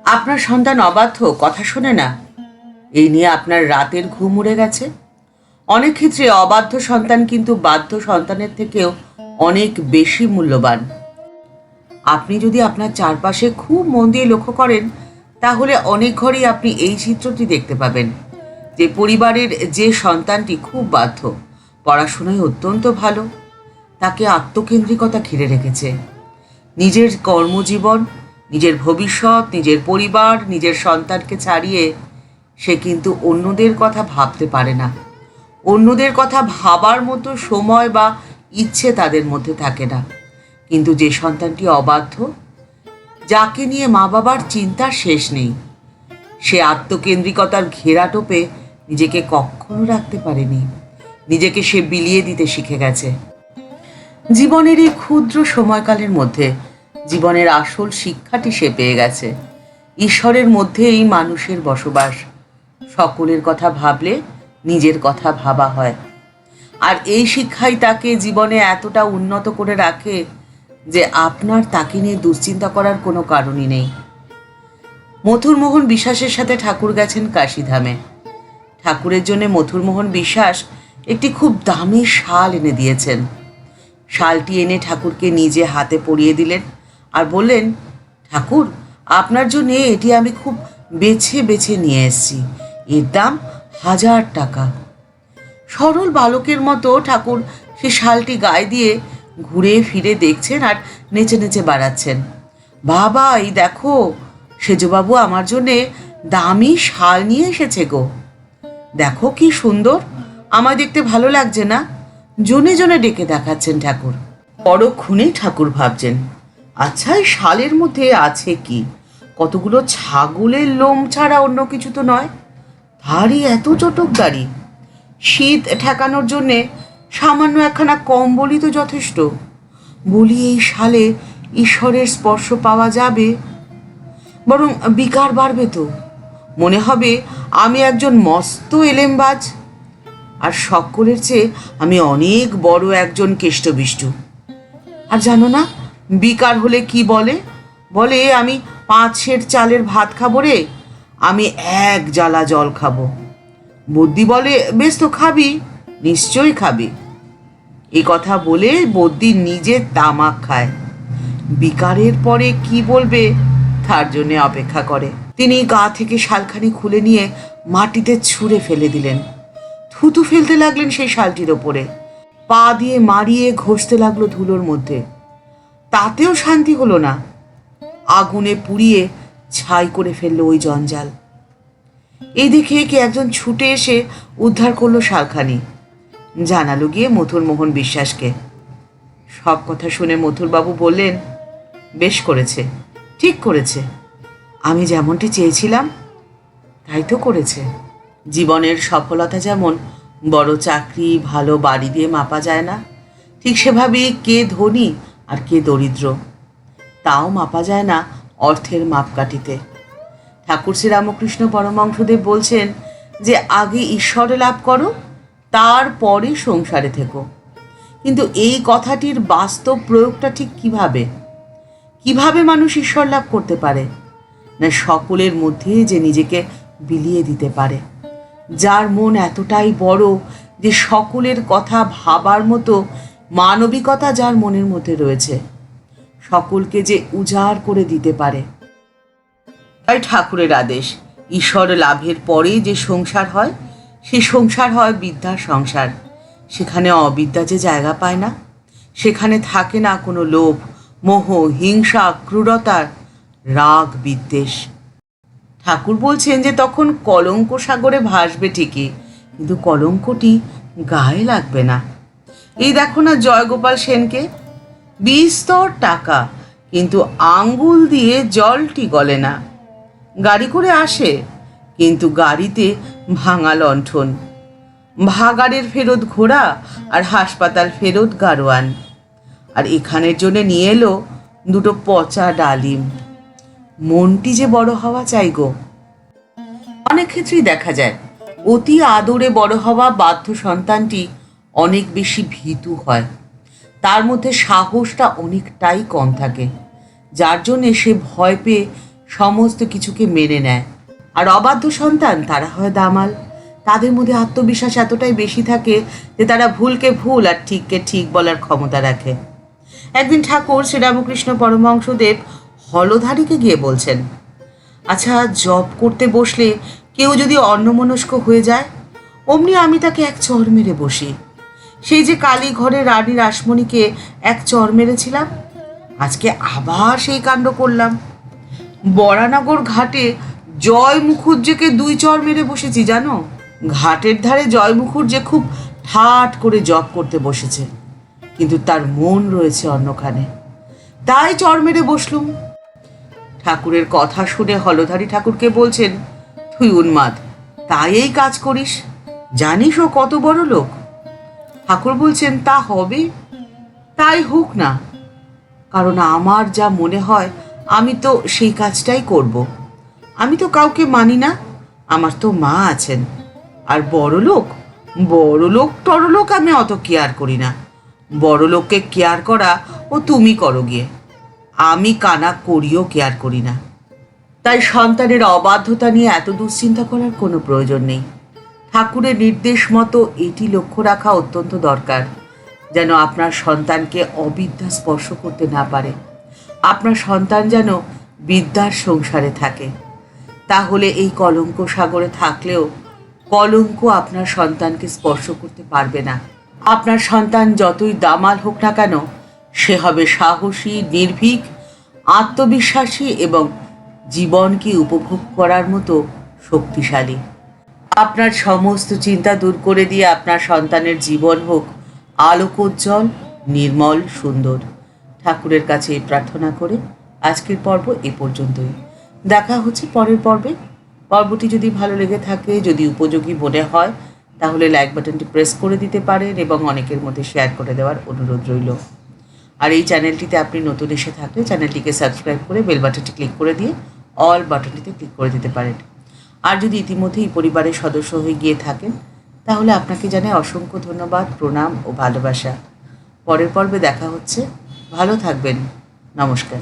আপনার সন্তান অবাধ্য, কথা শোনে না, এই নিয়ে আপনার রাতের ঘুম উড়ে গেছে। অনেক ক্ষেত্রে অবাধ্য সন্তান কিন্তু বাধ্য সন্তানের থেকেও অনেক বেশি মূল্যবান। আপনি যদি আপনার চারপাশে খুব মন দিয়ে লক্ষ্য করেন, তাহলে অনেক ঘরেই আপনি এই চিত্রটি দেখতে পাবেন যে পরিবারের যে সন্তানটি খুব বাধ্য, পড়াশোনায় অত্যন্ত ভালো, তাকে আত্মকেন্দ্রিকতা ঘিরে রেখেছে। নিজের কর্মজীবন, নিজের ভবিষ্যৎ, নিজের পরিবার, নিজের সন্তানকে ছাড়িয়ে সে কিন্তু অন্যদের কথা ভাবতে পারে না। অন্যদের কথা ভাবার মতো সময় বা ইচ্ছে তাদের মধ্যে থাকে না। কিন্তু যে সন্তানটি অবাধ্য, যাকে নিয়ে মা বাবার চিন্তার শেষ নেই, সে আত্মকেন্দ্রিকতার ঘেরাটোপে নিজেকে কখনো রাখতে পারেনি। নিজেকে সে বিলিয়ে দিতে শিখে গেছে। জীবনের এই ক্ষুদ্র সময়কালের মধ্যে জীবনের আসল শিক্ষাটি সে পেয়ে গেছে। ঈশ্বরের মধ্যে এই মানুষের বসবাস। সকলের কথা ভাবলে নিজের কথা ভাবা হয়। আর এই শিক্ষাই তাকে জীবনে এতটা উন্নত করে রাখে যে আপনার তাকে নিয়ে দুশ্চিন্তা করার কোনো কারণই নেই। মথুরমোহন বিশ্বাসের সাথে ঠাকুর গেছেন কাশীধামে। ঠাকুরের জন্য মথুরমোহন বিশ্বাস একটি খুব দামি শাল এনে দিয়েছেন। শালটি এনে ঠাকুরকে নিজে হাতে পরিয়ে দিলেন আর বললেন, ঠাকুর, আপনার জন্য এটি আমি খুব বেছে বেছে নিয়ে এসেছি, এর দাম 1000 টাকা। সরল বালকের মতো ঠাকুর সে শালটি গায়ে দিয়ে ঘুরে ফিরে দেখছেন আর নেচে নেচে বাড়াচ্ছেন। বাবা, এই দেখো, সেজবাবু আমার জন্যে দামি শাল নিয়ে এসেছে গো। দেখো কি সুন্দর, আমার দেখতে ভালো লাগছে না? জনে জনে ডেকে দেখাচ্ছেন ঠাকুর। পরক্ষণেই ঠাকুর ভাবছেন, আচ্ছা, এই শালের মধ্যে আছে কি? কতগুলো ছাগলের লোম ছাড়া অন্য কিছু তো নয়। ভারী এত চটকদারি। শীত ঠেকানোর জন্যে সামান্য একখানা কম্বলই তো যথেষ্ট। বলি, এই শালে ঈশ্বরের স্পর্শ পাওয়া যাবে? বরং বিকার বাড়বে তো। মনে হবে আমি একজন মস্ত এলেমবাজ, আর সকলের চেয়ে আমি অনেক বড় একজন কেষ্টবিষ্টু। আর জানো না, বিকার হলে কি বলে? বলে আমি 5 সের চালের ভাত খাবো রে, আমি 1 জালা জল খাবো। বদ্যি বলে, বেশ তো, খাবি, নিশ্চয়ই খাবি। এই কথা বলে বদ্যি নিজে তামাক খায়। বিকারের পরে কি বলবে তার জন্যে অপেক্ষা করে। তিনি গা থেকে শালখানি খুলে নিয়ে মাটিতে ছুঁড়ে ফেলে দিলেন। থুতু ফেলতে লাগলেন সেই শালটির ওপরে। পা দিয়ে মারিয়ে ঘষতে লাগলো ধুলোর মধ্যে। তাতেও শান্তি হলো না। আগুনে পুড়িয়ে ছাই করে ফেললো ওই জঞ্জাল। এই দেখে কে একজন ছুটে এসে উদ্ধার করলো শালখানি। জানালো গিয়ে মথুরমোহন বিশ্বাসকে। সব কথা শুনে মথুরবাবু বললেন, বেশ করেছে, ঠিক করেছে, আমি যেমনটি চেয়েছিলাম তাই তো করেছে। জীবনের সফলতা যেমন বড় চাকরি, ভালো বাড়ি দিয়ে মাপা যায় না, ঠিক সেভাবেই কে ধনী আর কে দরিদ্র তাও মাপা যায় না অর্থের মাপকাঠিতে। ঠাকুর শ্রীরামকৃষ্ণ পরমহংসদেব বলছেন যে আগে ঈশ্বর লাভ করো, তারপরে সংসারে থেকো। কিন্তু এই কথাটির বাস্তব প্রয়োগটা ঠিক কিভাবে মানুষ ঈশ্বর লাভ করতে পারে? না, সকলের মধ্যে যে নিজেকে বিলিয়ে দিতে পারে, যার মন এতটাই বড় যে সকলের কথা ভাবার মতো মানবিকতা যার মনের মধ্যে রয়েছে, সকলকে যে উজাড় করে দিতে পারে। তাই ঠাকুরের আদেশ, ঈশ্বর লাভের পরে যে সংসার হয়, সে সংসার হয় বিদ্যার সংসার। সেখানে অবিদ্যা যে জায়গা পায় না, সেখানে থাকে না কোনো লোভ, মোহ, হিংসা, ক্রূরতা, রাগ, বিদ্বেষ। ঠাকুর বলছেন যে তখন কলঙ্ক সাগরে ভাসবে ঠিকই, কিন্তু কলঙ্কটি গায়ে লাগবে না। এই দেখো না জয়গোপাল সেনকে, বিস্তর টাকা, কিন্তু আঙ্গুল দিয়ে জলটি গলে না। গাড়ি করে আসে, কিন্তু গাড়িতে ভাঙা লণ্ঠন, ভাগাড়ের ফেরত ঘোড়া আর হাসপাতাল ফেরত গাড়োয়ান। আর এখানের জন্য নিয়ে এলো 2টো পচা ডালিম। মনটি যে বড় হওয়া চাই গো। অনেক ক্ষেত্রেই দেখা যায় অতি আদরে বড় হওয়া বাধ্য সন্তানটি অনেক বেশি ভীতু হয়। তার মধ্যে সাহসটা অনেকটাই কম থাকে, যার জন্যে সে ভয় পেয়ে সমস্ত কিছুকে মেনে নেয়। আর অবাধ্য সন্তান তারা হয় দামাল। তাদের মধ্যে আত্মবিশ্বাস এতটাই বেশি থাকে যে তারা ভুলকে ভুল আর ঠিককে ঠিক বলার ক্ষমতা রাখে। একদিন ঠাকুর শ্রীরামকৃষ্ণ পরমহংসদেব হলধারীকে গিয়ে বলছেন, আচ্ছা, জপ করতে বসলে কেউ যদি অন্যমনস্ক হয়ে যায়, অমনি আমি তাকে এক চড় মেরে বসি। সেই যে কালী ঘরে রানী রাসমণিকে এক চড় মেরেছিলাম, আজকে আবার সেই কাণ্ড করলাম। বরানগর ঘাটে জয় মুখুজ্জেকে 2 চড় মেরে বসেছি জানো। ঘাটের ধারে জয় মুখুজ্জে খুব ঠাট করে জপ করতে বসেছে, কিন্তু তার মন রয়েছে অন্যখানে, তাই চড় মেরে বসলুম। ঠাকুরের কথা শুনে হলধারী ঠাকুরকে বলছেন, তুই উন্মাদ, তাই এই কাজ করিস? জানিস ও কত বড় লোক? ঠাকুর বলছেন, তা হবে, তাই হোক না, কারণ আমার যা মনে হয় আমি তো সেই কাজটাই করব। আমি তো কাউকে মানি না, আমার তো মা আছেন। আর বড় লোক টরলোক আমি অত কেয়ার করি না। বড় লোককে কেয়ার করা ও তুমি করো গিয়ে, আমি কানা করিও কেয়ার করি না। তাই সন্তানের অবাধ্যতা নিয়ে এত দুশ্চিন্তা করার কোনো প্রয়োজন নেই। ঠাকুরের নির্দেশ মতো এটি লক্ষ্য রাখা অত্যন্ত দরকার, যেন আপনার সন্তানকে অবিদ্যা স্পর্শ করতে না পারে। আপনার সন্তান যেন বিদ্যার সংসারে থাকে। তাহলে এই কলঙ্ক সাগরে থাকলেও কলঙ্ক আপনার সন্তানকে স্পর্শ করতে পারবে না। আপনার সন্তান যতই দামাল হোক না কেন, সে হবে সাহসী, নির্ভীক, আত্মবিশ্বাসী এবং জীবনকে উপভোগ করার মতো শক্তিশালী। আপনার সমস্ত চিন্তা দূর করে দিয়ে আপনার সন্তানের জীবন হোক আলোকোজ্জ্বল, নির্মল, সুন্দর। ঠাকুরের কাছে এই প্রার্থনা করে আজকের পর্ব এ পর্যন্তই। দেখা হচ্ছে পরের পর্বে। পর্বটি যদি ভালো লেগে থাকে, যদি উপযোগী মনে হয়, তাহলে লাইক বাটনটি প্রেস করে দিতে পারেন এবং অনেকের মধ্যে শেয়ার করে দেওয়ার অনুরোধ রইল। আর এই চ্যানেলটিতে আপনি নতুন এসে থাকলে চ্যানেলটিকে সাবস্ক্রাইব করে বেল বাটনটি ক্লিক করে দিয়ে অল বাটনটিতে ক্লিক করে দিতে পারেন। আর যদি ইতিমধ্যেই পরিবারের সদস্য হয়ে গিয়ে থাকেন, তাহলে আপনাকে জানাই অসংখ্য ধন্যবাদ, প্রণাম ও ভালোবাসা। পরের পর্বে দেখা হচ্ছে। ভালো থাকবেন। নমস্কার।